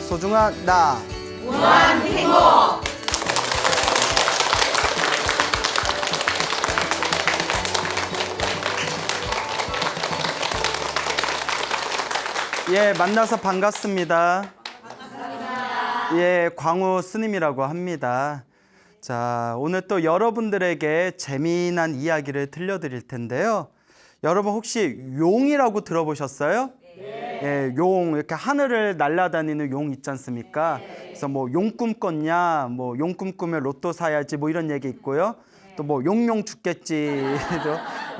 소중한 나 무한 행복. 예, 만나서 반갑습니다. 예, 광우 스님이라고 합니다. 자, 오늘 또 여러분들에게 재미난 이야기를 들려드릴 텐데요. 여러분 혹시 용이라고 들어보셨어요? 예, 용, 이렇게 하늘을 날아다니는 용 있지 않습니까? 그래서 뭐 용 꿈꿨냐, 뭐 용 꿈꾸면 로또 사야지, 뭐 이런 얘기 있고요. 또 뭐 용용 죽겠지,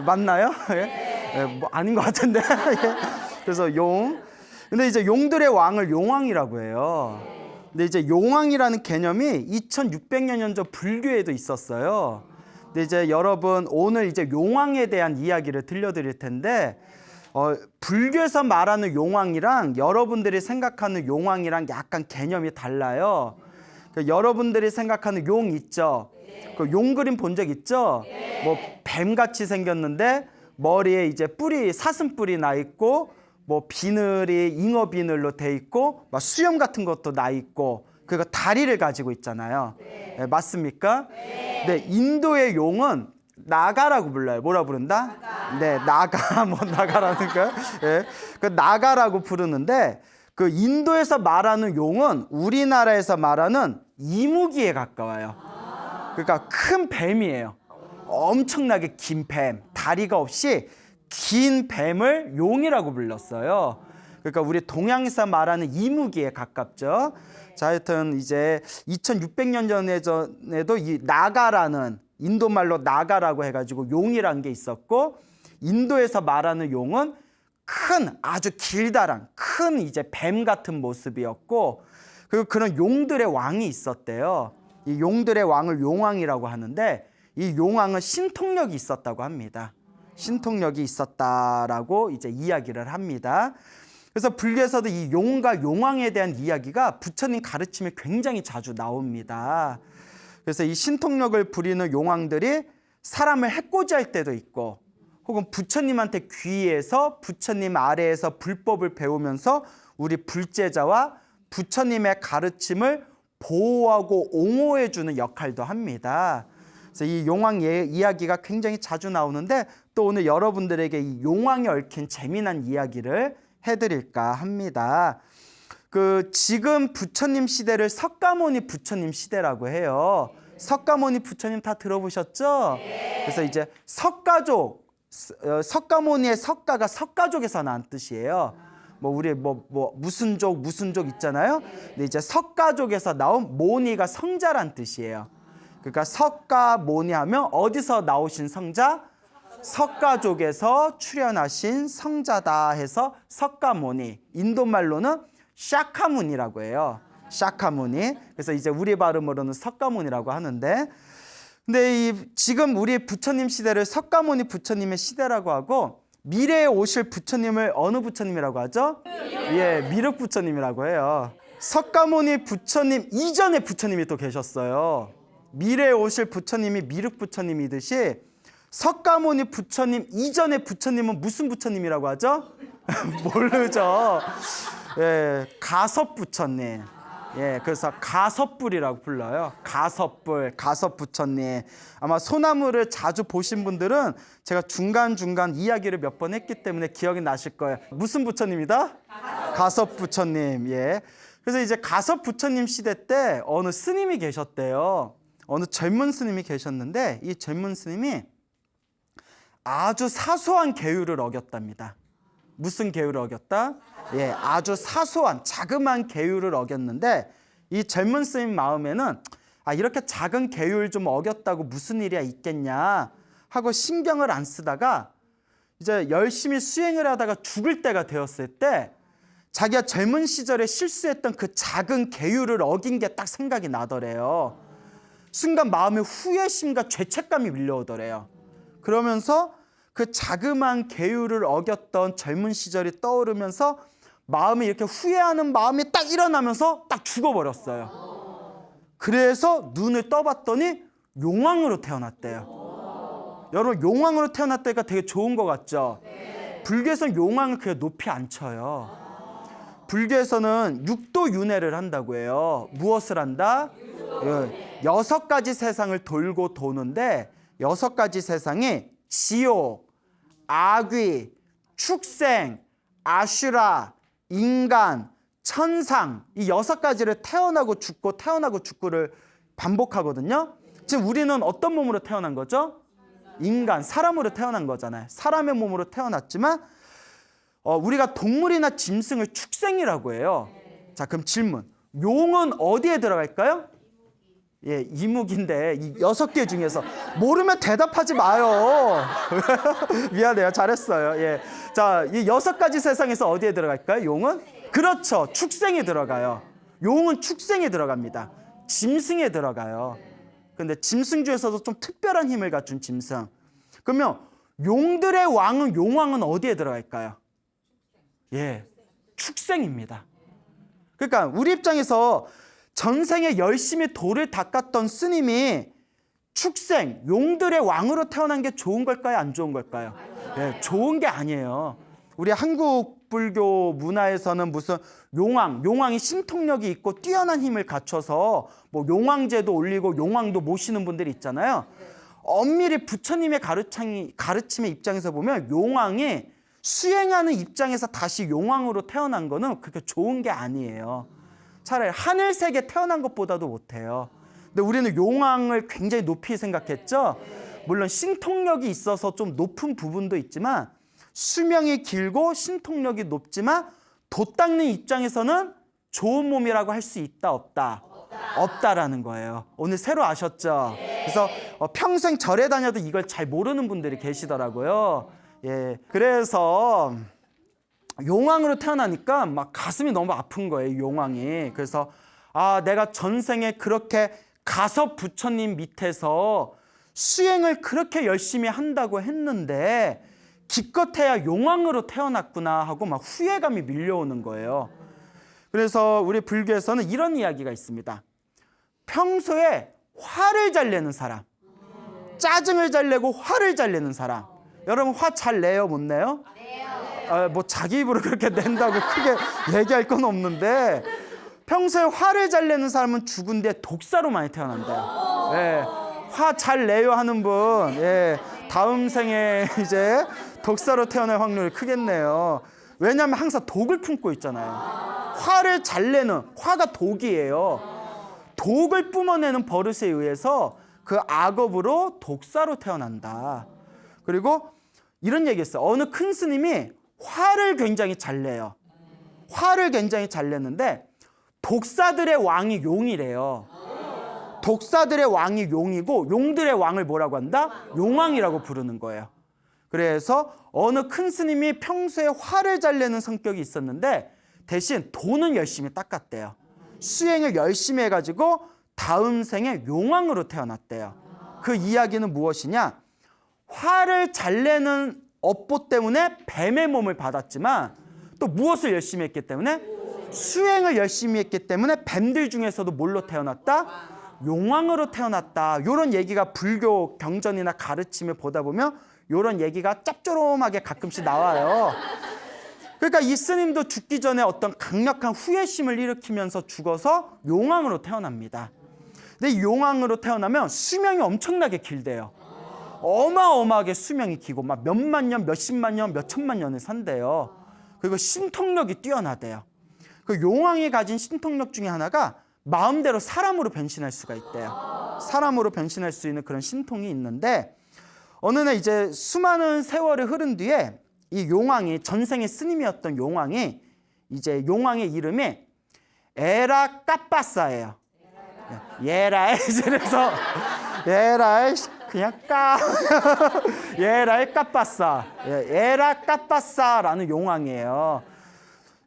맞나요? 예? 예, 뭐 아닌 것 같은데. 예. 그래서 용. 근데 이제 용들의 왕을 용왕이라고 해요. 근데 이제 용왕이라는 개념이 2600여 년 전 불교에도 있었어요. 근데 이제 여러분 오늘 이제 용왕에 대한 이야기를 들려드릴 텐데, 불교에서 말하는 용왕이랑 여러분들이 생각하는 용왕이랑 약간 개념이 달라요. 그러니까 여러분들이 생각하는 용 있죠? 그 용 그림 본 적 있죠? 뭐 뱀같이 생겼는데 머리에 이제 뿔이 사슴뿔이 나 있고, 뭐 비늘이 잉어 비늘로 돼 있고, 막 수염 같은 것도 나 있고, 그리고 다리를 가지고 있잖아요. 네, 맞습니까? 네, 인도의 용은 나가라고 불러요. 뭐라 부른다? 네, 나가. 뭐 나가라는 거야? 예. 그 나가라고 부르는데, 그 인도에서 말하는 용은 우리나라에서 말하는 이무기에 가까워요. 그러니까 큰 뱀이에요. 엄청나게 긴 뱀, 다리가 없이 긴 뱀을 용이라고 불렀어요. 그러니까 우리 동양에서 말하는 이무기에 가깝죠. 자, 하여튼 이제 2600년 전에도 이 나가라는, 인도 말로 나가라고 해가지고 용이란 게 있었고, 인도에서 말하는 용은 큰, 아주 길다란 큰 이제 뱀 같은 모습이었고, 그리고 그런 용들의 왕이 있었대요. 이 용들의 왕을 용왕이라고 하는데, 이 용왕은 신통력이 있었다고 합니다. 신통력이 있었다라고 이제 이야기를 합니다. 그래서 불교에서도 이 용과 용왕에 대한 이야기가 부처님 가르침에 굉장히 자주 나옵니다. 그래서 이 신통력을 부리는 용왕들이 사람을 해코지할 때도 있고, 혹은 부처님한테 귀의해서 부처님 아래에서 불법을 배우면서 우리 불제자와 부처님의 가르침을 보호하고 옹호해주는 역할도 합니다. 그래서 이 용왕 이야기가 굉장히 자주 나오는데, 또 오늘 여러분들에게 이 용왕에 얽힌 재미난 이야기를 해드릴까 합니다. 지금 부처님 시대를 석가모니 부처님 시대라고 해요. 석가모니 부처님 다 들어보셨죠? 그래서 이제 석가족, 석가모니의 석가가 석가족에서 난 뜻이에요. 뭐 우리 무슨 족 있잖아요. 근데 이제 석가족에서 나온 모니가 성자란 뜻이에요. 그러니까 석가모니 하면 어디서 나오신 성자? 석가족에서 출현하신 성자다 해서 석가모니. 인도말로는 샤카무니라고 해요. 샤카무니. 그래서 이제 우리 발음으로는 석가모니라고 하는데, 근데 지금 우리 부처님 시대를 석가모니 부처님의 시대라고 하고, 미래에 오실 부처님을 어느 부처님이라고 하죠? 예, 미륵 부처님이라고 해요. 석가모니 부처님 이전에 부처님이 또 계셨어요. 미래에 오실 부처님이 미륵 부처님이듯이 석가모니 부처님 이전의 부처님은 무슨 부처님이라고 하죠? 모르죠. 예, 가섭 부처님. 예, 그래서 가섭불이라고 불러요. 가섭 부처님. 아마 소나무를 자주 보신 분들은 제가 중간중간 이야기를 몇 번 했기 때문에 기억이 나실 거예요. 무슨 부처님이다? 가섭 부처님. 예. 그래서 이제 가섭 부처님 시대 때 어느 스님이 계셨대요. 어느 젊은 스님이 계셨는데, 이 젊은 스님이 아주 사소한 계율을 어겼답니다. 무슨 계율을 어겼다? 예, 아주 사소한 자그마한 계율을 어겼는데, 이 젊은 스님 마음에는 이렇게 작은 계율 좀 어겼다고 무슨 일이야 있겠냐 하고 신경을 안 쓰다가 이제 열심히 수행을 하다가 죽을 때가 되었을 때, 자기가 젊은 시절에 실수했던 그 작은 계율을 어긴 게 딱 생각이 나더래요. 순간 마음에 후회심과 죄책감이 밀려오더래요. 그러면서 그 자그마한 계율을 어겼던 젊은 시절이 떠오르면서 마음이 이렇게 후회하는 마음이 딱 일어나면서 딱 죽어버렸어요. 그래서 눈을 떠봤더니 용왕으로 태어났대요. 여러분, 용왕으로 태어났다니까 되게 좋은 것 같죠? 불교에서는 용왕을 그냥 높이 안 쳐요. 불교에서는 육도윤회를 한다고 해요. 무엇을 한다? 6가지 세상을 돌고 도는데 6가지 세상이 지옥, 아귀, 축생, 아슈라, 인간, 천상, 이 6가지를 태어나고 죽고를 반복하거든요. 지금 우리는 어떤 몸으로 태어난 거죠? 인간, 사람으로 태어난 거잖아요. 사람의 몸으로 태어났지만 우리가 동물이나 짐승을 축생이라고 해요. 자, 그럼 질문. 용은 어디에 들어갈까요? 예, 이묵인데 이 6개 중에서 모르면 대답하지 마요. 미안해요. 잘했어요. 예. 자, 이 6가지 세상에서 어디에 들어갈까요? 용은? 그렇죠. 축생에 들어가요. 용은 축생에 들어갑니다. 짐승에 들어가요. 근데 짐승 중에서도 좀 특별한 힘을 갖춘 짐승. 그러면 용들의 왕은 용왕은 어디에 들어갈까요? 예, 축생입니다. 그러니까 우리 입장에서 전생에 열심히 돌을 닦았던 스님이 축생, 용들의 왕으로 태어난 게 좋은 걸까요? 안 좋은 걸까요? 예, 좋은 게 아니에요. 우리 한국 불교 문화에서는 무슨 용왕이 신통력이 있고 뛰어난 힘을 갖춰서 뭐 용왕제도 올리고 용왕도 모시는 분들이 있잖아요. 엄밀히 부처님의 가르침의 입장에서 보면 용왕이 수행하는 입장에서 다시 용왕으로 태어난 거는 그렇게 좋은 게 아니에요. 차라리 하늘색에 태어난 것보다도 못해요. 근데 우리는 용왕을 굉장히 높이 생각했죠. 물론 신통력이 있어서 좀 높은 부분도 있지만 수명이 길고 신통력이 높지만 도 닦는 입장에서는 좋은 몸이라고 할 수 있다 없다? 없다라는 거예요. 오늘 새로 아셨죠? 그래서 평생 절에 다녀도 이걸 잘 모르는 분들이 계시더라고요. 예, 그래서 용왕으로 태어나니까 막 가슴이 너무 아픈 거예요, 용왕이. 그래서 내가 전생에 그렇게 가섭 부처님 밑에서 수행을 그렇게 열심히 한다고 했는데 기껏해야 용왕으로 태어났구나 하고 막 후회감이 밀려오는 거예요. 그래서 우리 불교에서는 이런 이야기가 있습니다. 평소에 화를 잘 내는 사람, 짜증을 잘 내고 화를 잘 내는 사람. 여러분 화 잘 내요, 못 내요? 뭐 자기 입으로 그렇게 낸다고 크게 얘기할 건 없는데 평소에 화를 잘 내는 사람은 죽은 뒤에 독사로 많이 태어난대요. 예, 화 잘 내요 하는 분, 예, 다음 생에 이제 독사로 태어날 확률이 크겠네요. 왜냐하면 항상 독을 품고 있잖아요. 화를 잘 내는, 화가 독이에요. 독을 뿜어내는 버릇에 의해서 그 악업으로 독사로 태어난다. 그리고 이런 얘기했어요. 어느 큰 스님이 화를 굉장히 잘 내요. 화를 굉장히 잘 내는데 독사들의 왕이 용이래요. 독사들의 왕이 용이고 용들의 왕을 뭐라고 한다? 용왕이라고 부르는 거예요. 그래서 어느 큰 스님이 평소에 화를 잘 내는 성격이 있었는데 대신 도는 열심히 닦았대요. 수행을 열심히 해가지고 다음 생에 용왕으로 태어났대요. 그 이야기는 무엇이냐? 화를 잘 내는 업보 때문에 뱀의 몸을 받았지만 또 무엇을 열심히 했기 때문에? 수행을 열심히 했기 때문에 뱀들 중에서도 뭘로 태어났다? 용왕으로 태어났다. 이런 얘기가 불교 경전이나 가르침을 보다 보면 이런 얘기가 짭조름하게 가끔씩 나와요. 그러니까 이 스님도 죽기 전에 어떤 강력한 후회심을 일으키면서 죽어서 용왕으로 태어납니다. 근데 이 용왕으로 태어나면 수명이 엄청나게 길대요. 어마어마하게 수명이 길고 막 몇만 년, 몇십만 년, 몇천만 년을 산대요. 그리고 신통력이 뛰어나대요. 그 용왕이 가진 신통력 중에 하나가 마음대로 사람으로 변신할 수가 있대요. 사람으로 변신할 수 있는 그런 신통이 있는데 어느 날 이제 수많은 세월이 흐른 뒤에 이 용왕이 전생의 스님이었던 용왕이 이제 용왕의 이름이 에라 까빠사예요. 예라에 그래서 예라에 그냥 예라에 까빠사, 에라 까빠사라는 용왕이에요.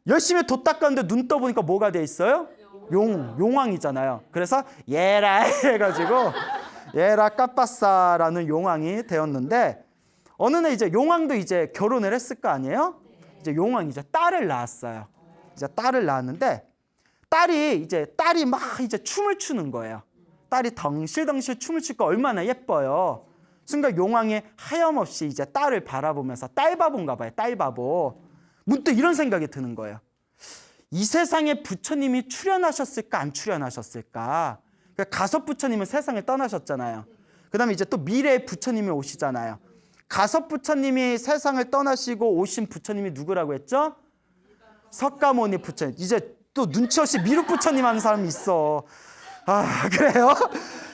열심히 도 닦았는데 눈 떠보니까 뭐가 돼 있어요? 용왕이잖아요. 그래서 예라 해가지고 예라 까빠사라는 용왕이 되었는데 어느 날 이제 용왕도 이제 결혼을 했을 거 아니에요? 이제 용왕이 이제 딸을 낳았어요. 이제 딸을 낳았는데 딸이 막 이제 춤을 추는 거예요. 딸이 덩실덩실 춤을 추니까 얼마나 예뻐요. 순간 용왕이 하염없이 이제 딸을 바라보면서 딸바보인가 봐요. 딸바보. 문득 이런 생각이 드는 거예요. 이 세상에 부처님이 출현하셨을까 안 출현하셨을까? 그러니까 가섭 부처님은 세상을 떠나셨잖아요. 그 다음에 이제 또 미래의 부처님이 오시잖아요. 가섭 부처님이 세상을 떠나시고 오신 부처님이 누구라고 했죠? 석가모니 부처님. 이제 또 눈치 없이 미륵 부처님 하는 사람이 있어. 아, 그래요?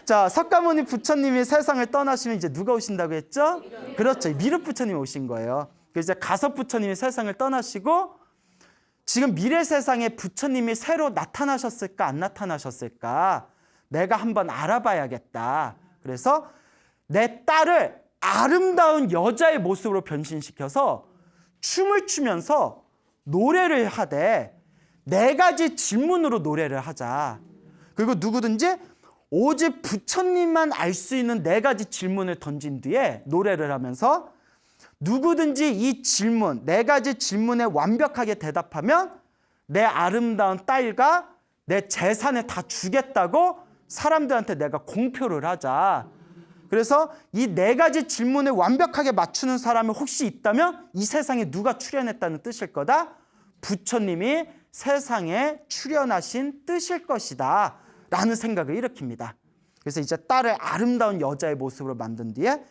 자, 석가모니 부처님이 세상을 떠나시면 이제 누가 오신다고 했죠? 그렇죠. 미륵 부처님이 오신 거예요. 그래서 이제 가섭 부처님이 세상을 떠나시고 지금 미래 세상에 부처님이 새로 나타나셨을까 안 나타나셨을까? 내가 한번 알아봐야겠다. 그래서 내 딸을 아름다운 여자의 모습으로 변신시켜서 춤을 추면서 노래를 하되 4가지 질문으로 노래를 하자. 그리고 누구든지 오직 부처님만 알 수 있는 4가지 질문을 던진 뒤에 노래를 하면서 누구든지 이 질문, 4가지 질문에 완벽하게 대답하면 내 아름다운 딸과 내 재산을 다 주겠다고 사람들한테 내가 공표를 하자. 그래서 이 4가지 질문을 완벽하게 맞추는 사람이 혹시 있다면 이 세상에 누가 출현했다는 뜻일 거다? 부처님이 세상에 출현하신 뜻일 것이다 라는 생각을 일으킵니다. 그래서 이제 딸을 아름다운 여자의 모습으로 만든 뒤에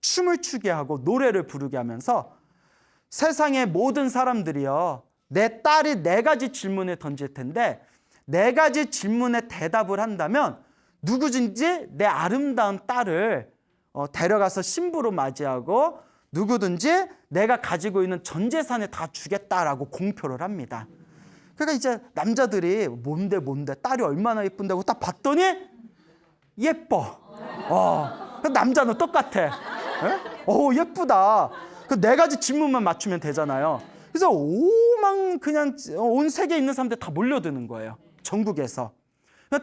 춤을 추게 하고 노래를 부르게 하면서 세상의 모든 사람들이요, 내 딸이 4가지 질문을 던질 텐데 4가지 질문에 대답을 한다면 누구든지 내 아름다운 딸을 데려가서 신부로 맞이하고 누구든지 내가 가지고 있는 전 재산을 다 주겠다라고 공표를 합니다. 그러니까 이제 남자들이 뭔데 딸이 얼마나 예쁜다고 딱 봤더니 예뻐. 남자는 똑같아. 예쁘다. 그 4가지 질문만 맞추면 되잖아요. 그래서 그냥 온 세계에 있는 사람들 다 몰려드는 거예요. 전국에서.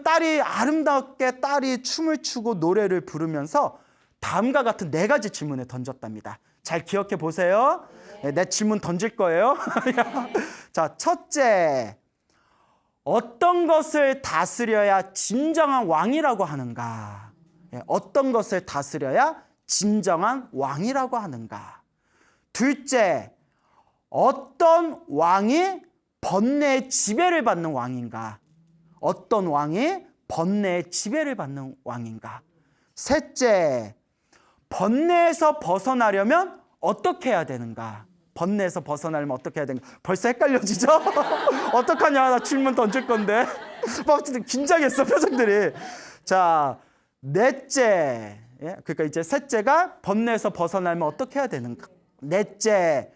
딸이 아름답게 딸이 춤을 추고 노래를 부르면서 다음과 같은 4가지 질문을 던졌답니다. 잘 기억해 보세요. 내 질문 던질 거예요. 자, 첫째, 어떤 것을 다스려야 진정한 왕이라고 하는가? 어떤 것을 다스려야 진정한 왕이라고 하는가? 둘째, 어떤 왕이 번뇌의 지배를 받는 왕인가? 어떤 왕이 번뇌의 지배를 받는 왕인가? 셋째, 번뇌에서 벗어나려면 어떻게 해야 되는가? 번뇌에서 벗어나려면 어떻게 해야 되는가? 벌써 헷갈려지죠? 어떡하냐? 나 질문 던질 건데. 막 긴장했어, 표정들이. 자, 넷째. 그러니까 이제 셋째가 번뇌에서 벗어나려면 어떻게 해야 되는가? 넷째,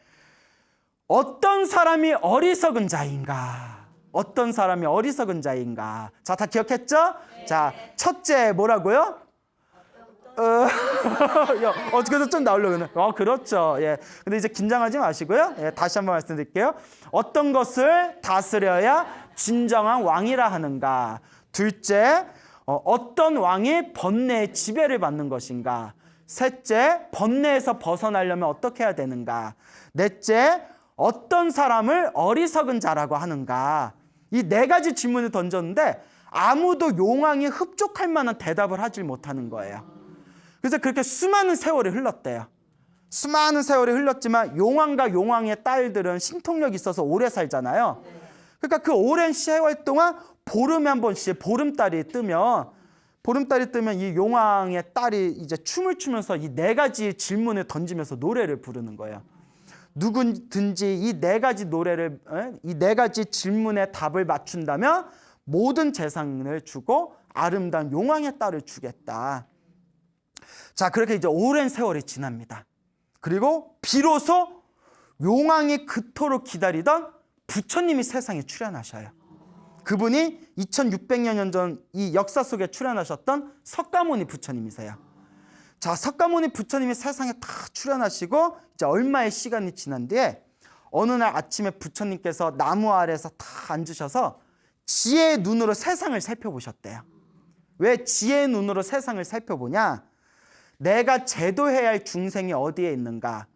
어떤 사람이 어리석은 자인가? 어떤 사람이 어리석은 자인가? 자, 다 기억했죠? 네. 자, 첫째 뭐라고요? 어떻게든 좀 나오려고. 그렇죠. 예. 근데 이제 긴장하지 마시고요. 예, 다시 한번 말씀드릴게요. 어떤 것을 다스려야 진정한 왕이라 하는가? 둘째, 어떤 왕이 번뇌의 지배를 받는 것인가? 셋째, 번뇌에서 벗어나려면 어떻게 해야 되는가? 넷째, 어떤 사람을 어리석은 자라고 하는가? 이 4가지 질문을 던졌는데 아무도 용왕이 흡족할 만한 대답을 하질 못하는 거예요. 그래서 그렇게 수많은 세월이 흘렀대요. 수많은 세월이 흘렀지만 용왕과 용왕의 딸들은 신통력이 있어서 오래 살잖아요. 그러니까 그 오랜 세월 동안 보름에 한 번씩 보름달이 뜨면 이 용왕의 딸이 이제 춤을 추면서 이 4가지 질문을 던지면서 노래를 부르는 거예요. 누구든지 이 4가지 질문에 답을 맞춘다면 모든 재산을 주고 아름다운 용왕의 딸을 주겠다. 자, 그렇게 이제 오랜 세월이 지납니다. 그리고 비로소 용왕이 그토록 기다리던 부처님이 세상에 출현하셔요. 그분이 2600년 전 이 역사 속에 출현하셨던 석가모니 부처님이세요. 자, 석가모니 부처님이 세상에 다 출현하시고 이제 얼마의 시간이 지난 뒤에 어느 날 아침에 부처님께서 나무 아래에서 다 앉으셔서 지혜의 눈으로 세상을 살펴보셨대요. 왜 지혜의 눈으로 세상을 살펴보냐? 내가 제도해야 할 중생이 어디에 있는가?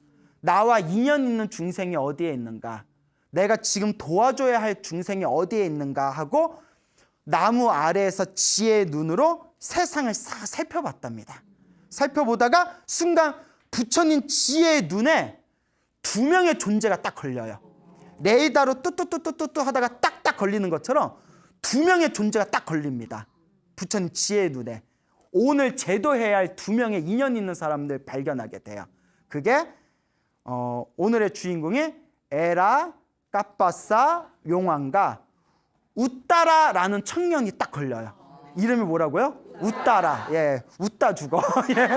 나와 인연 있는 중생이 어디에 있는가? 내가 지금 도와줘야 할 중생이 어디에 있는가 하고 나무 아래에서 지혜의 눈으로 세상을 싹 살펴봤답니다. 살펴보다가 순간 부처님 지혜의 눈에 2명의 존재가 딱 걸려요. 레이더로 뚜뚜뚜뚜뚜 하다가 딱딱 걸리는 것처럼 두 명의 존재가 딱 걸립니다. 부처님 지혜의 눈에. 오늘 제도해야 할 두 명의 인연 있는 사람들 발견하게 돼요. 그게 오늘의 주인공이 에라, 까빠사, 용왕과 웃다라라는 청년이 딱 걸려요. 이름이 뭐라고요? 웃다라. 예, 웃다 죽어. 예.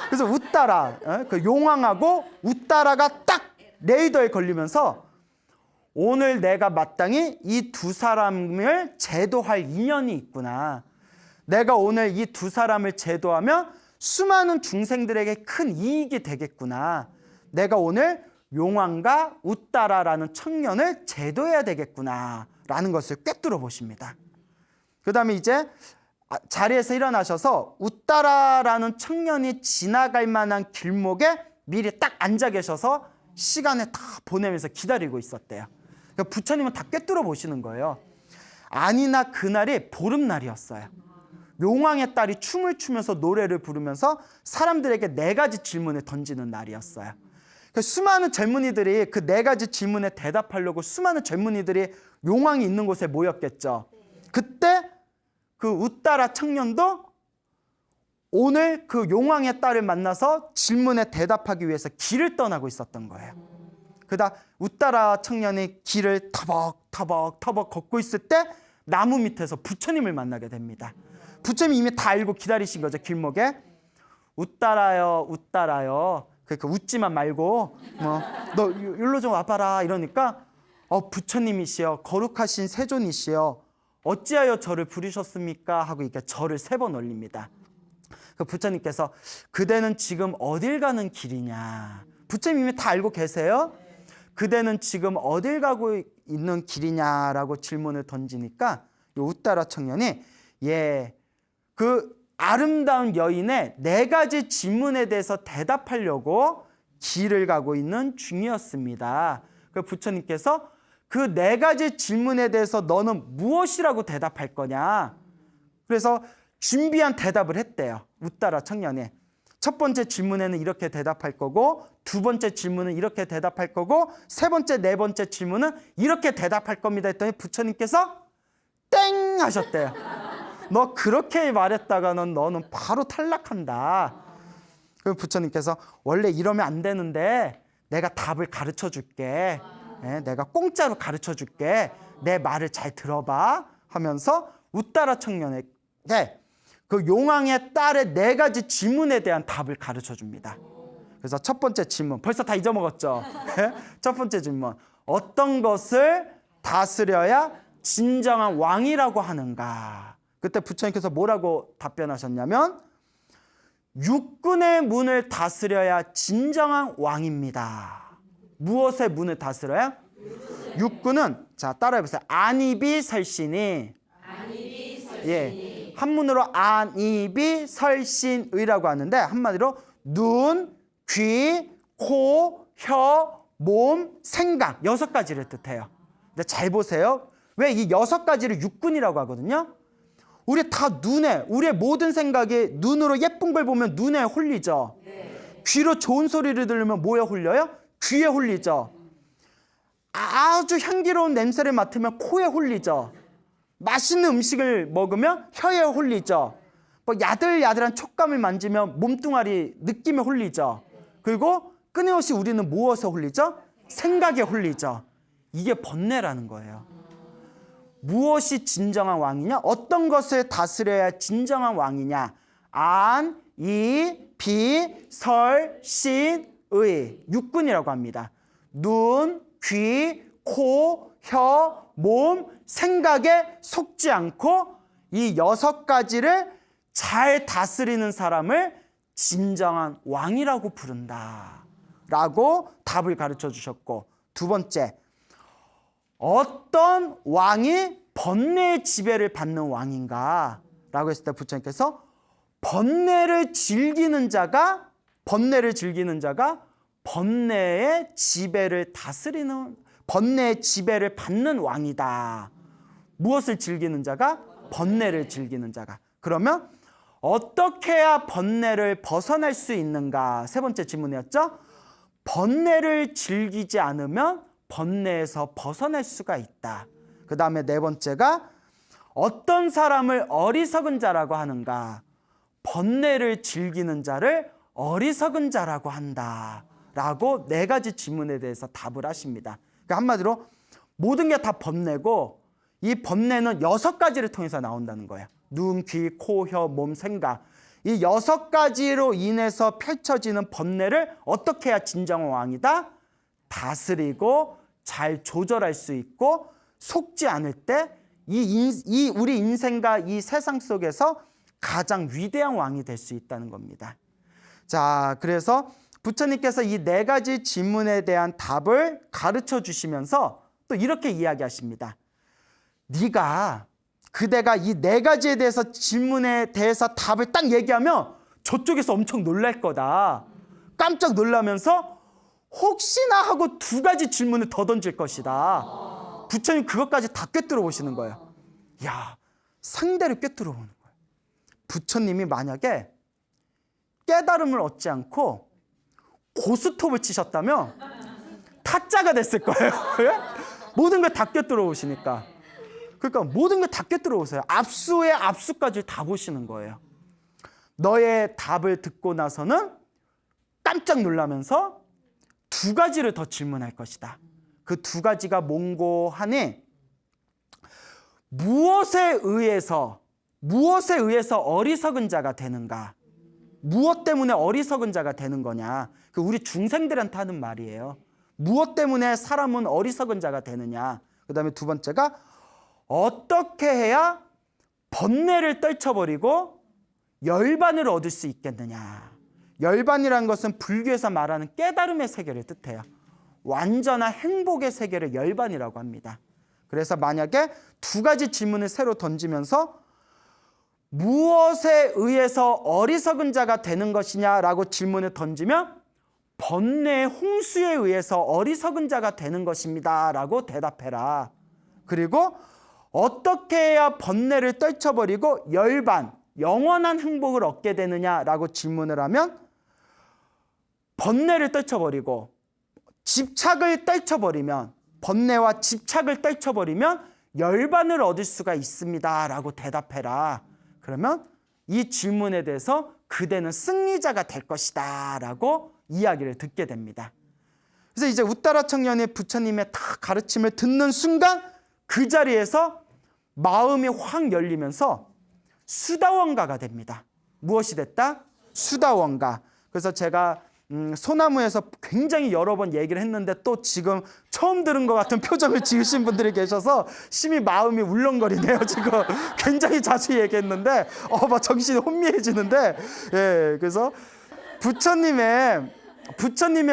그래서 웃다라, 그 용왕하고 웃다라가 딱 레이더에 걸리면서 오늘 내가 마땅히 이 두 사람을 제도할 인연이 있구나. 내가 오늘 이 두 사람을 제도하면 수많은 중생들에게 큰 이익이 되겠구나. 내가 오늘 용왕과 웃다라라는 청년을 제도해야 되겠구나 라는 것을 꿰뚫어 보십니다. 그 다음에 이제 자리에서 일어나셔서 웃다라라는 청년이 지나갈 만한 길목에 미리 딱 앉아 계셔서 시간을 다 보내면서 기다리고 있었대요. 그러니까 부처님은 다 꿰뚫어 보시는 거예요. 아니나 그날이 보름날이었어요. 용왕의 딸이 춤을 추면서 노래를 부르면서 사람들에게 4가지 질문을 던지는 날이었어요. 그러니까 수많은 젊은이들이 그 4가지 질문에 대답하려고 수많은 젊은이들이 용왕이 있는 곳에 모였겠죠. 그때 그 웃다라 청년도 오늘 그 용왕의 딸을 만나서 질문에 대답하기 위해서 길을 떠나고 있었던 거예요. 그러다 웃다라 청년이 길을 터벅터벅 걷고 있을 때 나무 밑에서 부처님을 만나게 됩니다. 부처님이 이미 다 알고 기다리신 거죠. 길목에. 웃다라요, 웃다라요. 그러니까 웃지만 말고 너 일로 좀 와봐라 이러니까 부처님이시여, 거룩하신 세존이시여, 어찌하여 저를 부르셨습니까? 하고 이렇게 절을 3번 올립니다. 그 부처님께서 그대는 지금 어딜 가는 길이냐? 부처님 이미 다 알고 계세요? 그대는 지금 어딜 가고 있는 길이냐라고 질문을 던지니까 이 웃다라 청년이 그 아름다운 여인의 4가지 질문에 대해서 대답하려고 길을 가고 있는 중이었습니다. 그 부처님께서 그 4가지 질문에 대해서 너는 무엇이라고 대답할 거냐? 그래서 준비한 대답을 했대요. 웃다라 청년이. 첫 번째 질문에는 이렇게 대답할 거고, 두 번째 질문은 이렇게 대답할 거고, 세 번째, 네 번째 질문은 이렇게 대답할 겁니다 했더니 부처님께서 땡 하셨대요. 너 그렇게 말했다가는 너는 바로 탈락한다. 그 부처님께서 원래 이러면 안 되는데 내가 답을 가르쳐 줄게. 내가 공짜로 가르쳐 줄게. 내 말을 잘 들어봐 하면서 웃다라 청년에게 그 용왕의 딸의 4가지 질문에 대한 답을 가르쳐 줍니다. 그래서 첫 번째 질문, 벌써 다 잊어먹었죠? 첫 번째 질문, 어떤 것을 다스려야 진정한 왕이라고 하는가? 그때 부처님께서 뭐라고 답변하셨냐면 육군의 문을 다스려야 진정한 왕입니다. 무엇의 문을 다스려야? 육군은, 자 따라해보세요. 안이비설신이. 예, 한문으로 안이비설신의라고 하는데 한마디로 눈, 귀, 코, 혀, 몸, 생각 6가지를 뜻해요. 근데 잘 보세요. 왜 이 6가지를 육군이라고 하거든요? 우리 다 눈에, 우리의 모든 생각이 눈으로 예쁜 걸 보면 눈에 홀리죠. 귀로 좋은 소리를 들으면 뭐에 홀려요? 귀에 홀리죠. 아주 향기로운 냄새를 맡으면 코에 홀리죠. 맛있는 음식을 먹으면 혀에 홀리죠. 뭐 야들야들한 촉감을 만지면 몸뚱아리 느낌에 홀리죠. 그리고 끊임없이 우리는 무엇에 홀리죠? 생각에 홀리죠. 이게 번뇌라는 거예요. 무엇이 진정한 왕이냐? 어떤 것을 다스려야 진정한 왕이냐? 안, 이, 비, 설, 신, 의. 육군이라고 합니다. 눈, 귀, 코, 혀, 몸, 생각에 속지 않고 이 6가지를 잘 다스리는 사람을 진정한 왕이라고 부른다 라고 답을 가르쳐 주셨고, 두 번째, 어떤 왕이 번뇌의 지배를 받는 왕인가 라고 했을 때 부처님께서 번뇌를 즐기는 자가 번뇌의 지배를 다스리는, 번뇌의 지배를 받는 왕이다. 무엇을 즐기는 자가? 번뇌를 즐기는 자가. 그러면 어떻게 해야 번뇌를 벗어날 수 있는가? 세 번째 질문이었죠. 번뇌를 즐기지 않으면 번뇌에서 벗어날 수가 있다. 그 다음에 네 번째가 어떤 사람을 어리석은 자라고 하는가? 번뇌를 즐기는 자를 어리석은 자라고 한다. 라고 네 가지 질문에 대해서 답을 하십니다. 그러니까 한마디로 모든 게 다 번뇌고 이 번뇌는 6가지를 통해서 나온다는 거예요. 눈, 귀, 코, 혀, 몸, 생각. 이 6가지로 인해서 펼쳐지는 번뇌를 어떻게 해야 진정한 왕이다? 다스리고 잘 조절할 수 있고 속지 않을 때 우리 인생과 이 세상 속에서 가장 위대한 왕이 될 수 있다는 겁니다. 자, 그래서 부처님께서 이 네 가지 질문에 대한 답을 가르쳐 주시면서 또 이렇게 이야기하십니다. 그대가 이 네 가지에 대해서 질문에 대해서 답을 딱 얘기하면 저쪽에서 엄청 놀랄 거다. 깜짝 놀라면서 혹시나 하고 2가지 질문을 더 던질 것이다. 부처님 그것까지 다 꿰뚫어 보시는 거예요. 야, 상대를 꿰뚫어 보는 거예요. 부처님이 만약에 깨달음을 얻지 않고 고스톱을 치셨다면 타짜가 됐을 거예요. 모든 걸 다 꿰뚫어 보시니까. 그러니까 모든 걸 다 꿰뚫어 보세요. 압수의 압수까지 다 보시는 거예요. 너의 답을 듣고 나서는 깜짝 놀라면서 2가지를 더 질문할 것이다. 그 2가지가 몽고하니 무엇에 의해서 어리석은 자가 되는가? 무엇 때문에 어리석은 자가 되는 거냐? 그 우리 중생들한테 하는 말이에요. 무엇 때문에 사람은 어리석은 자가 되느냐? 그 다음에 2번째가 어떻게 해야 번뇌를 떨쳐버리고 열반을 얻을 수 있겠느냐? 열반이라는 것은 불교에서 말하는 깨달음의 세계를 뜻해요. 완전한 행복의 세계를 열반이라고 합니다. 그래서 만약에 2가지 질문을 새로 던지면서 무엇에 의해서 어리석은 자가 되는 것이냐라고 질문을 던지면 번뇌의 홍수에 의해서 어리석은 자가 되는 것입니다 라고 대답해라. 그리고 어떻게 해야 번뇌를 떨쳐버리고 열반, 영원한 행복을 얻게 되느냐라고 질문을 하면 번뇌를 떨쳐버리고 집착을 떨쳐버리면, 번뇌와 집착을 떨쳐버리면 열반을 얻을 수가 있습니다 라고 대답해라. 그러면 이 질문에 대해서 그대는 승리자가 될 것이다 라고 이야기를 듣게 됩니다. 그래서 이제 우따라 청년이 부처님의 다 가르침을 듣는 순간 그 자리에서 마음이 확 열리면서 수다원가가 됩니다. 무엇이 됐다? 수다원가. 그래서 제가 소나무에서 굉장히 여러 번 얘기를 했는데 또 지금 처음 들은 것 같은 표정을 지으신 분들이 계셔서 심히 마음이 울렁거리네요. 지금 굉장히 자주 얘기했는데 막 정신이 혼미해지는데, 예, 그래서 부처님의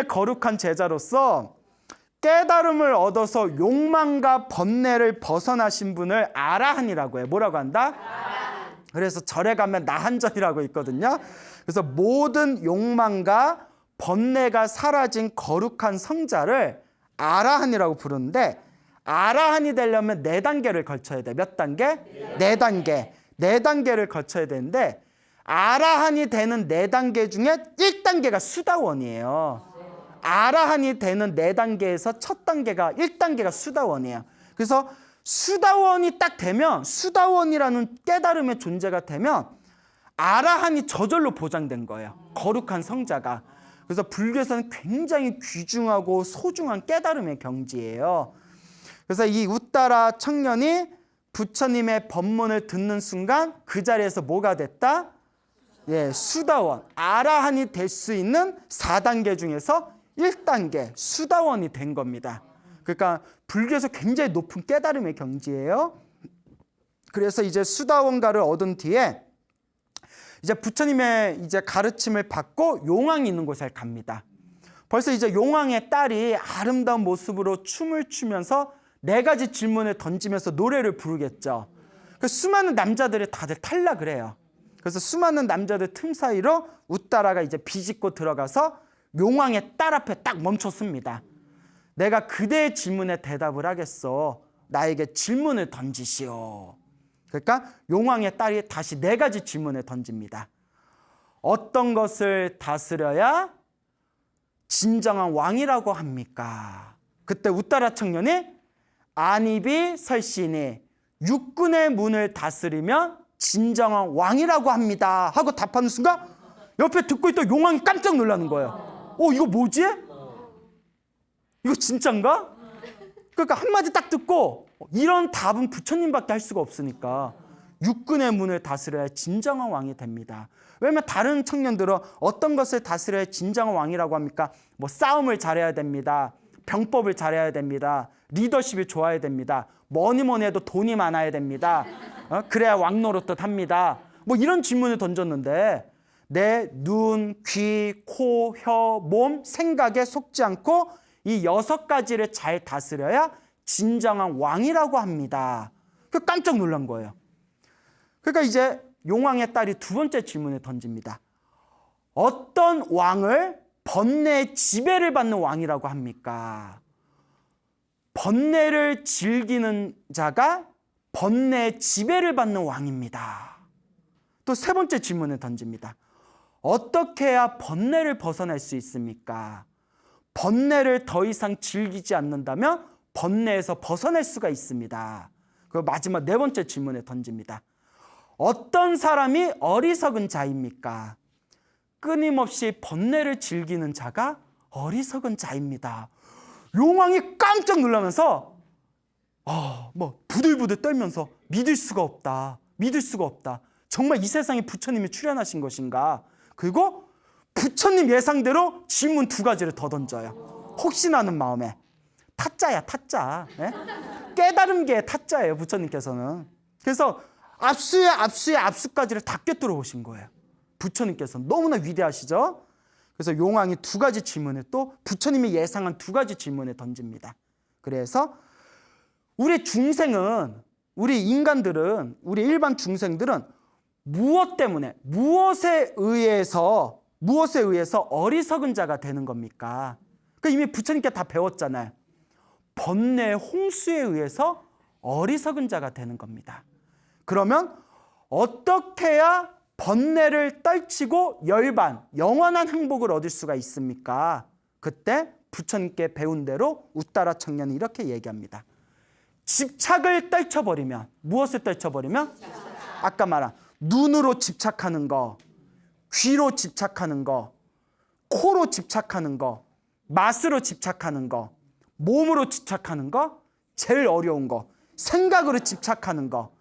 거룩한 제자로서 깨달음을 얻어서 욕망과 번뇌를 벗어나신 분을 아라한이라고 해요. 뭐라고 한다? 그래서 절에 가면 나한전이라고 있거든요. 그래서 모든 욕망과 번뇌가 사라진 거룩한 성자를 아라한이라고 부르는데, 아라한이 되려면 4단계를 거쳐야 돼. 몇 단계? 4단계. 4단계를 거쳐야 되는데 아라한이 되는 4단계 중에 1단계가 수다원이에요. 아라한이 되는 4단계에서 첫 단계가 1단계가 수다원이에요. 그래서 수다원이 딱 되면, 수다원이라는 깨달음의 존재가 되면 아라한이 저절로 보장된 거예요. 거룩한 성자가. 그래서 불교에서는 굉장히 귀중하고 소중한 깨달음의 경지예요. 그래서 이 우따라 청년이 부처님의 법문을 듣는 순간 그 자리에서 뭐가 됐다? 예, 수다원, 아라한이 될 수 있는 4단계 중에서 1단계 수다원이 된 겁니다. 그러니까 불교에서 굉장히 높은 깨달음의 경지예요. 그래서 이제 수다원가를 얻은 뒤에 이제 부처님의 이제 가르침을 받고 용왕이 있는 곳에 갑니다. 벌써 이제 용왕의 딸이 아름다운 모습으로 춤을 추면서 4가지 질문을 던지면서 노래를 부르겠죠. 그 수많은 남자들이 다들 탈락을 해요. 그래서 수많은 남자들 틈 사이로 우따라가 이제 비집고 들어가서 용왕의 딸 앞에 딱 멈췄습니다. 내가 그대의 질문에 대답을 하겠소. 나에게 질문을 던지시오. 그러니까 용왕의 딸이 다시 4가지 질문을 던집니다. 어떤 것을 다스려야 진정한 왕이라고 합니까? 그때 웃다라 청년이 안입이 설시니 육군의 문을 다스리면 진정한 왕이라고 합니다 하고 답하는 순간 옆에 듣고 있던 용왕이 깜짝 놀라는 거예요. 이거 뭐지? 이거 진짠가? 그러니까 한마디 딱 듣고 이런 답은 부처님밖에 할 수가 없으니까 육군의 문을 다스려야 진정한 왕이 됩니다. 왜냐면 다른 청년들은 어떤 것을 다스려야 진정한 왕이라고 합니까? 뭐 싸움을 잘해야 됩니다. 병법을 잘해야 됩니다. 리더십이 좋아야 됩니다. 뭐니 해도 돈이 많아야 됩니다. 그래야 왕 노릇도 합니다. 뭐 이런 질문을 던졌는데 내 눈, 귀, 코, 혀, 몸, 생각에 속지 않고 이 6가지를 잘 다스려야 진정한 왕이라고 합니다. 그 깜짝 놀란 거예요. 그러니까 이제 용왕의 딸이 두 번째 질문을 던집니다. 어떤 왕을 번뇌의 지배를 받는 왕이라고 합니까? 번뇌를 즐기는 자가 번뇌의 지배를 받는 왕입니다. 또 세 번째 질문을 던집니다. 어떻게 해야 번뇌를 벗어날 수 있습니까? 번뇌를 더 이상 즐기지 않는다면 번뇌에서 벗어날 수가 있습니다. 그 마지막 네 번째 질문을 던집니다. 어떤 사람이 어리석은 자입니까? 끊임없이 번뇌를 즐기는 자가 어리석은 자입니다. 용왕이 깜짝 놀라면서 부들부들 떨면서 믿을 수가 없다. 믿을 수가 없다. 정말 이 세상에 부처님이 출현하신 것인가? 그리고 부처님 예상대로 질문 2가지를 더 던져요. 혹시나 하는 마음에. 타짜야, 타짜. 네? 깨달음계의 타짜예요, 부처님께서는. 그래서 압수까지를 다 꿰뚫어 보신 거예요. 부처님께서는 너무나 위대하시죠? 그래서 용왕이 2가지 질문을 또 부처님이 예상한 2가지 질문을 던집니다. 그래서 우리 중생은, 우리 인간들은, 우리 일반 중생들은 무엇 때문에, 무엇에 의해서 어리석은 자가 되는 겁니까? 이미 부처님께 다 배웠잖아요. 번뇌의 홍수에 의해서 어리석은 자가 되는 겁니다. 그러면 어떻게 해야 번뇌를 떨치고 영원한 행복을 얻을 수가 있습니까? 그때 부처님께 배운 대로 웃다라 청년이 이렇게 얘기합니다. 집착을 떨쳐버리면, 무엇을 떨쳐버리면? 아까 말한 눈으로 집착하는 거, 귀로 집착하는 거, 코로 집착하는 거, 맛으로 집착하는 거, 몸으로 집착하는 거, 제일 어려운 거, 생각으로 집착하는 거,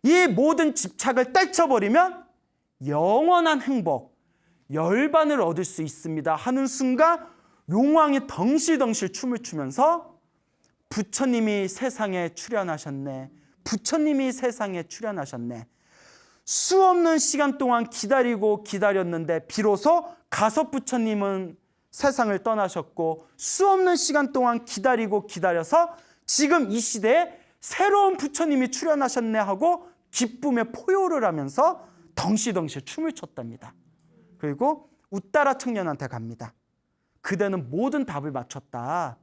이 모든 집착을 떨쳐버리면 영원한 행복, 열반을 얻을 수 있습니다 하는 순간 용왕이 덩실덩실 춤을 추면서 부처님이 세상에 출현하셨네. 부처님이 세상에 출현하셨네. 수없는 시간 동안 기다리고 기다렸는데 비로소 가섭 부처님은 세상을 떠나셨고 수없는 시간 동안 기다리고 기다려서 지금 이 시대에 새로운 부처님이 출현하셨네 하고 기쁨에 포효를 하면서 덩실덩실 춤을 췄답니다. 그리고 웃다라 청년한테 갑니다. 그대는 모든 답을 맞췄다.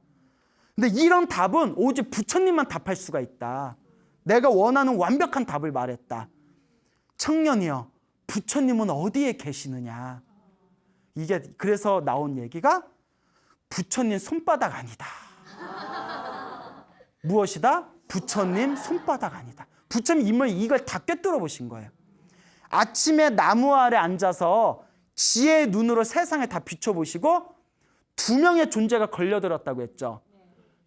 근데 이런 답은 오직 부처님만 답할 수가 있다. 내가 원하는 완벽한 답을 말했다. 청년이여, 부처님은 어디에 계시느냐? 이게 그래서 나온 얘기가 부처님 손바닥 아니다. 무엇이다? 부처님 손바닥 아니다. 부처님 이걸 다 꿰뚫어 보신 거예요. 아침에 나무 아래 앉아서 지혜의 눈으로 세상을 다 비춰보시고 2명의 존재가 걸려들었다고 했죠.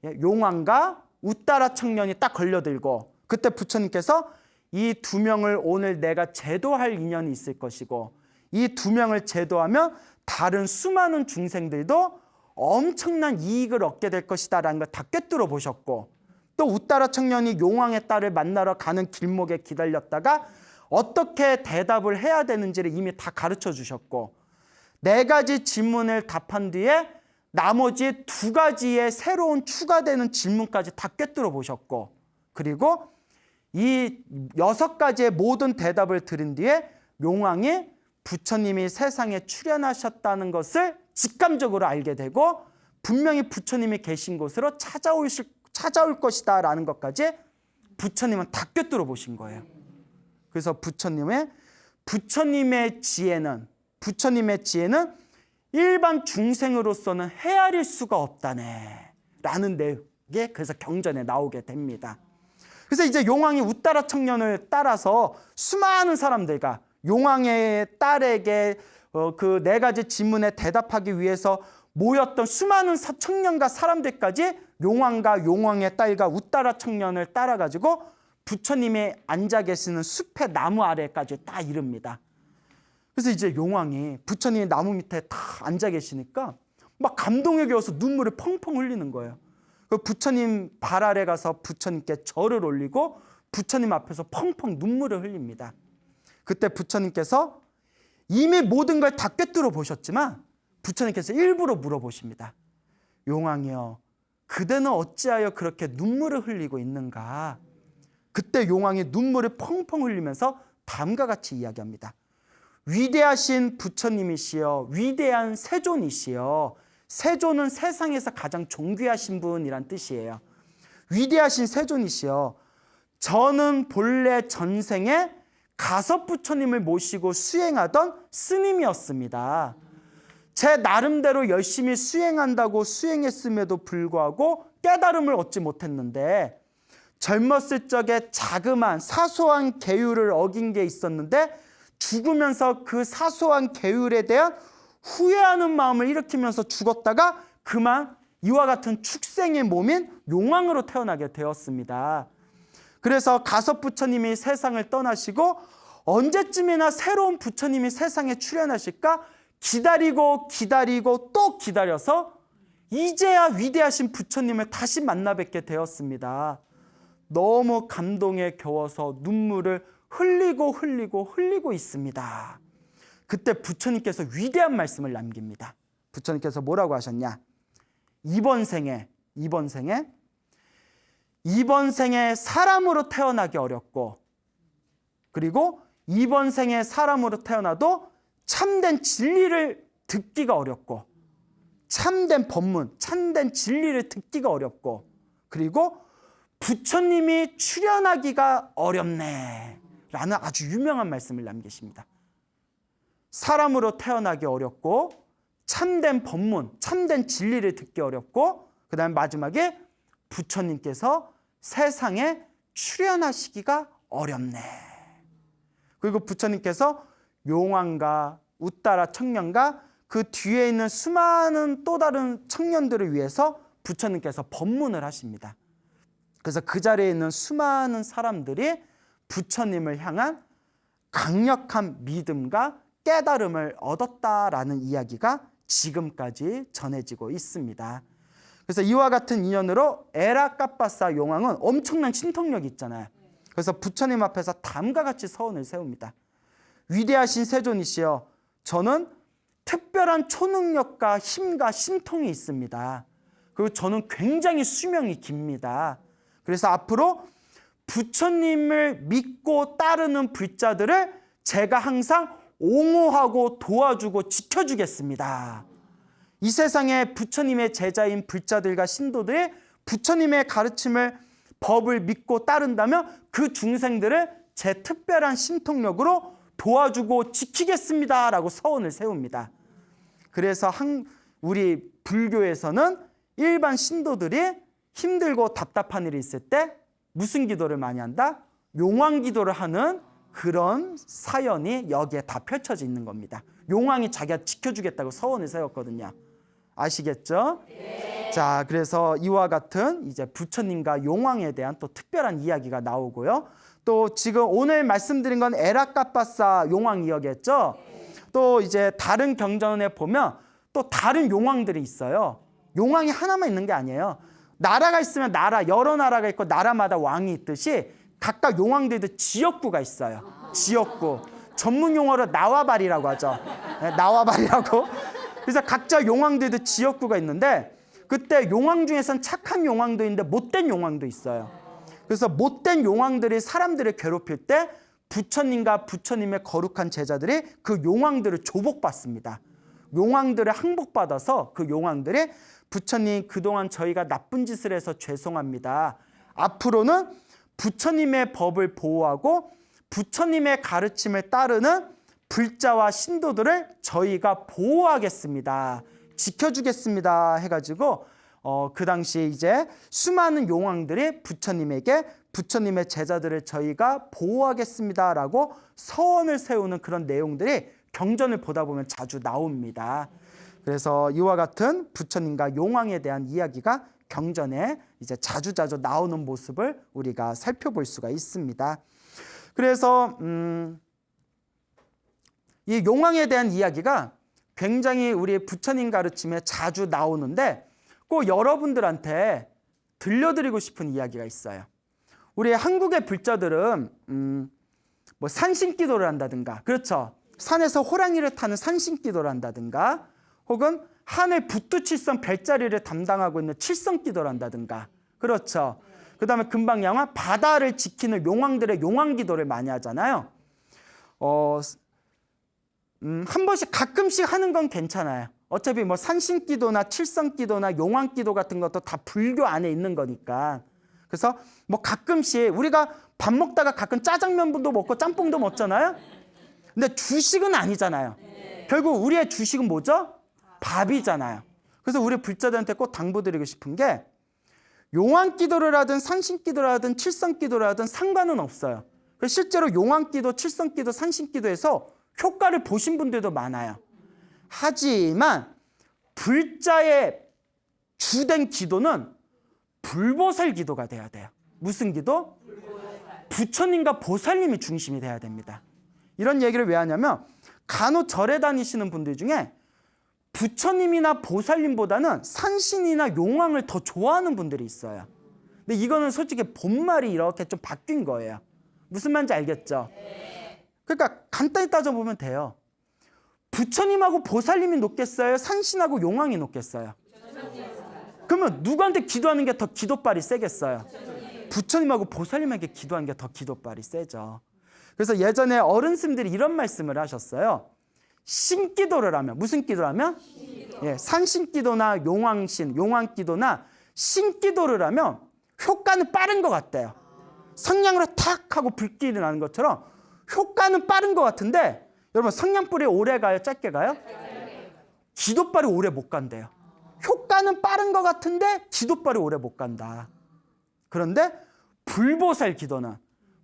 용왕과 웃다라 청년이 딱 걸려들고 그때 부처님께서 이 2명을 오늘 내가 제도할 인연이 있을 것이고 이 2명을 제도하면 다른 수많은 중생들도 엄청난 이익을 얻게 될 것이다 라는 걸 다 꿰뚫어 보셨고 또 웃다라 청년이 용왕의 딸을 만나러 가는 길목에 기다렸다가 어떻게 대답을 해야 되는지를 이미 다 가르쳐 주셨고 4가지 질문을 답한 뒤에 나머지 2가지의 새로운 추가되는 질문까지 다 꿰뚫어 보셨고 그리고 이 6가지의 모든 대답을 들은 뒤에 용왕이 부처님이 세상에 출현하셨다는 것을 직감적으로 알게 되고 분명히 부처님이 계신 곳으로 찾아올 것이다 라는 것까지 부처님은 다 꿰뚫어 보신 거예요. 그래서 부처님의 지혜는 일반 중생으로서는 헤아릴 수가 없다네 라는 게 그래서 경전에 나오게 됩니다. 그래서 이제 용왕이 웃다라 청년을 따라서 수많은 사람들과 용왕의 딸에게 그 4가지 질문에 대답하기 위해서 모였던 수많은 청년과 사람들까지 용왕과 용왕의 딸과 웃다라 청년을 따라가지고 부처님이 앉아 계시는 숲의 나무 아래까지 딱 이릅니다. 그래서 이제 용왕이 부처님이 나무 밑에 다 앉아 계시니까 막 감동에 겨워서 눈물을 펑펑 흘리는 거예요. 그 부처님 발 아래 가서 부처님께 절을 올리고 부처님 앞에서 펑펑 눈물을 흘립니다. 그때 부처님께서 이미 모든 걸 다 꿰뚫어 보셨지만 부처님께서 일부러 물어보십니다. 용왕이여, 그대는 어찌하여 그렇게 눈물을 흘리고 있는가? 그때 용왕이 눈물을 펑펑 흘리면서 다음과 같이 이야기합니다. 위대하신 부처님이시여, 위대한 세존이시여. 세존은 세상에서 가장 존귀하신 분이란 뜻이에요. 위대하신 세존이시여, 저는 본래 전생에 가섭 부처님을 모시고 수행하던 스님이었습니다. 제 나름대로 열심히 수행한다고 수행했음에도 불구하고 깨달음을 얻지 못했는데 젊었을 적에 자그마한 사소한 계율을 어긴 게 있었는데 죽으면서 그 사소한 계율에 대한 후회하는 마음을 일으키면서 죽었다가 그만 이와 같은 축생의 몸인 용왕으로 태어나게 되었습니다. 그래서 가섭 부처님이 세상을 떠나시고 언제쯤이나 새로운 부처님이 세상에 출현하실까 기다리고 기다리고 또 기다려서 이제야 위대하신 부처님을 다시 만나 뵙게 되었습니다. 너무 감동에 겨워서 눈물을 흘리고 있습니다. 그때 부처님께서 위대한 말씀을 남깁니다. 부처님께서 뭐라고 하셨냐? 이번 생에 사람으로 태어나기 어렵고, 그리고 이번 생에 사람으로 태어나도 참된 진리를 듣기가 어렵고, 참된 법문, 참된 진리를 듣기가 어렵고, 그리고 부처님이 출현하기가 어렵네 라는 아주 유명한 말씀을 남기십니다. 사람으로 태어나기 어렵고, 참된 법문, 참된 진리를 듣기 어렵고, 그 다음에 마지막에 부처님께서 세상에 출현하시기가 어렵네. 그리고 부처님께서 용왕과 웃다라 청년과 그 뒤에 있는 수많은 또 다른 청년들을 위해서 부처님께서 법문을 하십니다. 그래서 그 자리에 있는 수많은 사람들이 부처님을 향한 강력한 믿음과 깨달음을 얻었다라는 이야기가 지금까지 전해지고 있습니다. 그래서 이와 같은 인연으로 에라카빠사 용왕은 엄청난 신통력이 있잖아요. 그래서 부처님 앞에서 다음과 같이 서원을 세웁니다. 위대하신 세존이시여, 저는 특별한 초능력과 힘과 신통이 있습니다. 그리고 저는 굉장히 수명이 깁니다. 그래서 앞으로 부처님을 믿고 따르는 불자들을 제가 항상 옹호하고 도와주고 지켜주겠습니다. 이 세상에 부처님의 제자인 불자들과 신도들이 부처님의 가르침을, 법을 믿고 따른다면 그 중생들을 제 특별한 신통력으로 도와주고 지키겠습니다 라고 서원을 세웁니다. 그래서 우리 불교에서는 일반 신도들이 힘들고 답답한 일이 있을 때 무슨 기도를 많이 한다? 용왕 기도를 하는 그런 사연이 여기에 다 펼쳐져 있는 겁니다. 용왕이 자기가 지켜주겠다고 서원을 세웠거든요. 아시겠죠? 네. 자, 그래서 이와 같은 이제 부처님과 용왕에 대한 또 특별한 이야기가 나오고요. 또 지금 오늘 말씀드린 건 에라카빠사 용왕 이야기였죠. 또 이제 다른 경전에 보면 또 다른 용왕들이 있어요. 용왕이 하나만 있는 게 아니에요. 나라가 있으면 여러 나라가 있고 나라마다 왕이 있듯이 각각 용왕들도 지역구가 있어요. 지역구. 전문 용어로 나와바리라고 하죠. 나와바리라고. 그래서 각자 용왕들도 지역구가 있는데 그때 용왕 중에선 착한 용왕도 있는데 못된 용왕도 있어요. 그래서 못된 용왕들이 사람들을 괴롭힐 때 부처님과 부처님의 거룩한 제자들이 그 용왕들을 조복받습니다. 용왕들을 항복받아서 그 용왕들이 부처님, 그동안 저희가 나쁜 짓을 해서 죄송합니다. 앞으로는 부처님의 법을 보호하고 부처님의 가르침을 따르는 불자와 신도들을 저희가 보호하겠습니다. 지켜주겠습니다 해가지고 그 당시 이제 수많은 용왕들이 부처님에게 부처님의 제자들을 저희가 보호하겠습니다라고 서원을 세우는 그런 내용들이 경전을 보다 보면 자주 나옵니다. 그래서 이와 같은 부처님과 용왕에 대한 이야기가 경전에 이제 자주자주 나오는 모습을 우리가 살펴볼 수가 있습니다. 그래서 이 용왕에 대한 이야기가 굉장히 우리 부처님 가르침에 자주 나오는데 꼭 여러분들한테 들려드리고 싶은 이야기가 있어요. 우리 한국의 불자들은 뭐 산신기도를 한다든가, 그렇죠? 산에서 호랑이를 타는 산신기도를 한다든가, 혹은 하늘 북두칠성 별자리를 담당하고 있는 칠성기도를 한다든가, 그렇죠? 그 다음에 금방 양화 바다를 지키는 용왕들의 용왕기도를 많이 하잖아요. 한 번씩 가끔씩 하는 건 괜찮아요. 어차피 뭐 산신기도나 칠성기도나 용왕기도 같은 것도 다 불교 안에 있는 거니까. 그래서 뭐 가끔씩 우리가 밥 먹다가 가끔 짜장면도 먹고 짬뽕도 먹잖아요. 근데 주식은 아니잖아요. 결국 우리의 주식은 뭐죠? 밥이잖아요. 그래서 우리 불자들한테 꼭 당부드리고 싶은 게 용왕기도를 하든 산신기도를 하든 칠성기도를 하든 상관은 없어요. 실제로 용왕기도, 칠성기도, 산신기도에서 효과를 보신 분들도 많아요. 하지만 불자의 주된 기도는 불보살 기도가 돼야 돼요. 무슨 기도? 부처님과 보살님이 중심이 돼야 됩니다. 이런 얘기를 왜 하냐면 간혹 절에 다니시는 분들 중에 부처님이나 보살님보다는 산신이나 용왕을 더 좋아하는 분들이 있어요. 근데 이거는 솔직히 본말이 이렇게 좀 바뀐 거예요. 무슨 말인지 알겠죠? 그러니까 간단히 따져보면 돼요. 부처님하고 보살님이 높겠어요? 산신하고 용왕이 높겠어요? 그러면 누구한테 기도하는 게 더 기도빨이 세겠어요? 부처님하고 보살님에게 기도하는 게 더 기도빨이 세죠. 그래서 예전에 어른스님들이 이런 말씀을 하셨어요. 신기도를 하면, 무슨 기도를 하면? 예, 산신기도나 용왕신, 용왕기도나 신기도를 하면 효과는 빠른 것 같대요. 성냥으로 탁 하고 불길이 나는 것처럼 효과는 빠른 것 같은데 여러분 성냥불이 오래 가요? 짧게 가요? 기도빨이 오래 못 간대요. 효과는 빠른 것 같은데 기도빨이 오래 못 간다. 그런데 불보살 기도는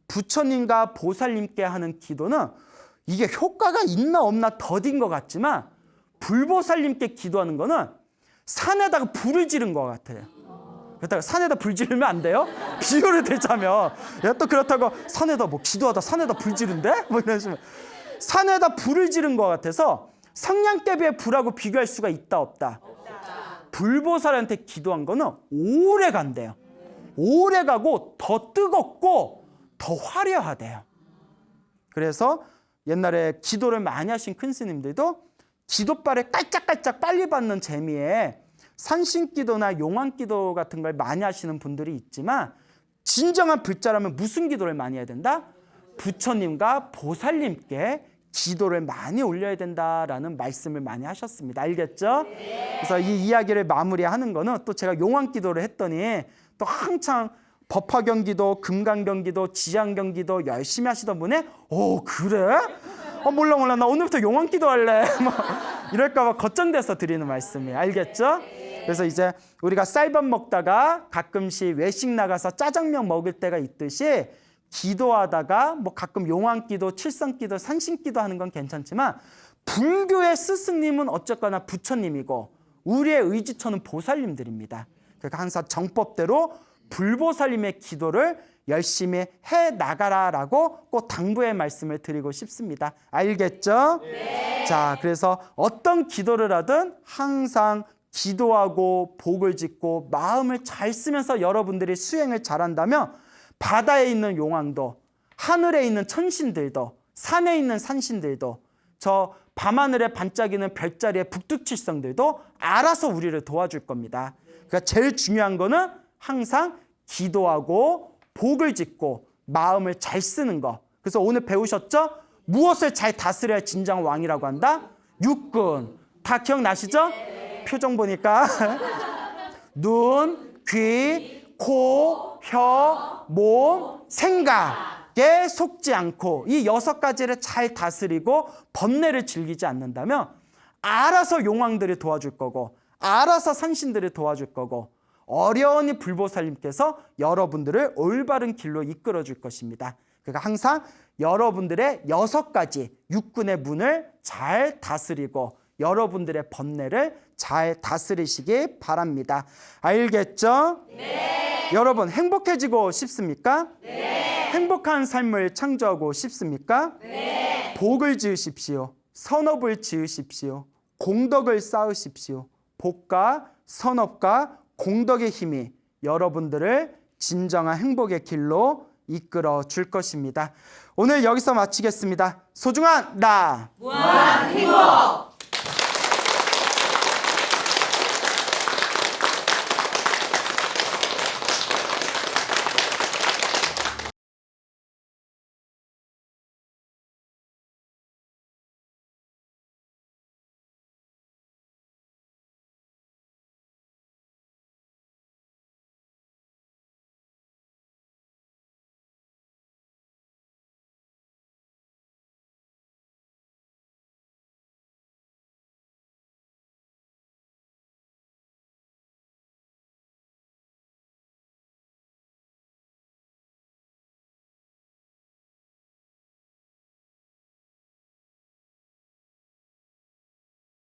부처님과 보살님께 하는 기도는 이게 효과가 있나 없나 더딘 것 같지만 불보살님께 기도하는 거는 산에다가 불을 지른 것 같아요. 그렇다고 산에다 불 지르면 안 돼요? 비유를 들자면 또 그렇다고 산에다 뭐 기도하다 산에다 불 지른대? 뭐 이런 식으로 산에다 불을 지른 것 같아서 성냥개비의 불하고 비교할 수가 있다 없다? 불보살한테 기도한 거는 오래 간대요. 오래 가고 더 뜨겁고 더 화려하대요. 그래서 옛날에 기도를 많이 하신 큰 스님들도 기도빨을 깔짝깔짝 빨리 받는 재미에 산신기도나 용왕기도 같은 걸 많이 하시는 분들이 있지만 진정한 불자라면 무슨 기도를 많이 해야 된다? 부처님과 보살님께 기도를 많이 올려야 된다라는 말씀을 많이 하셨습니다. 알겠죠? 그래서 이 이야기를 마무리하는 거는 또 제가 용왕기도를 했더니 또 한창 법화경기도, 금강경기도, 지향경기도 열심히 하시던 분이 그래? 몰라 나 오늘부터 용왕기도 할래. 이럴까 봐 걱정돼서 드리는 말씀이에요. 알겠죠? 그래서 이제 우리가 쌀밥 먹다가 가끔씩 외식 나가서 짜장면 먹을 때가 있듯이 기도하다가 뭐 가끔 용왕기도, 칠성기도, 산신기도 하는 건 괜찮지만 불교의 스승님은 어쨌거나 부처님이고 우리의 의지처는 보살님들입니다. 그러니까 항상 정법대로 불보살님의 기도를 열심히 해나가라라고 꼭 당부의 말씀을 드리고 싶습니다. 알겠죠? 네. 자, 그래서 어떤 기도를 하든 항상 기도하고 복을 짓고 마음을 잘 쓰면서 여러분들이 수행을 잘한다면 바다에 있는 용왕도, 하늘에 있는 천신들도, 산에 있는 산신들도, 저 밤하늘에 반짝이는 별자리의 북두칠성들도 알아서 우리를 도와줄 겁니다. 그러니까 제일 중요한 거는 항상 기도하고 복을 짓고 마음을 잘 쓰는 거. 그래서 오늘 배우셨죠? 무엇을 잘 다스려야 진정 왕이라고 한다? 육군. 다 기억나시죠? 표정 보니까 눈, 귀, 코, 혀, 몸, 생각에 속지 않고 이 6가지를 잘 다스리고 번뇌를 즐기지 않는다면 알아서 용왕들이 도와줄 거고 알아서 산신들을 도와줄 거고 어려운 불보살님께서 여러분들을 올바른 길로 이끌어 줄 것입니다. 그러니까 항상 여러분들의 6가지 육군의 문을 잘 다스리고 여러분들의 번뇌를 잘 다스리시기 바랍니다. 알겠죠? 네. 여러분 행복해지고 싶습니까? 네. 행복한 삶을 창조하고 싶습니까? 네. 복을 지으십시오. 선업을 지으십시오. 공덕을 쌓으십시오. 복과 선업과 공덕의 힘이 여러분들을 진정한 행복의 길로 이끌어 줄 것입니다. 오늘 여기서 마치겠습니다. 소중한 나 무한 행복.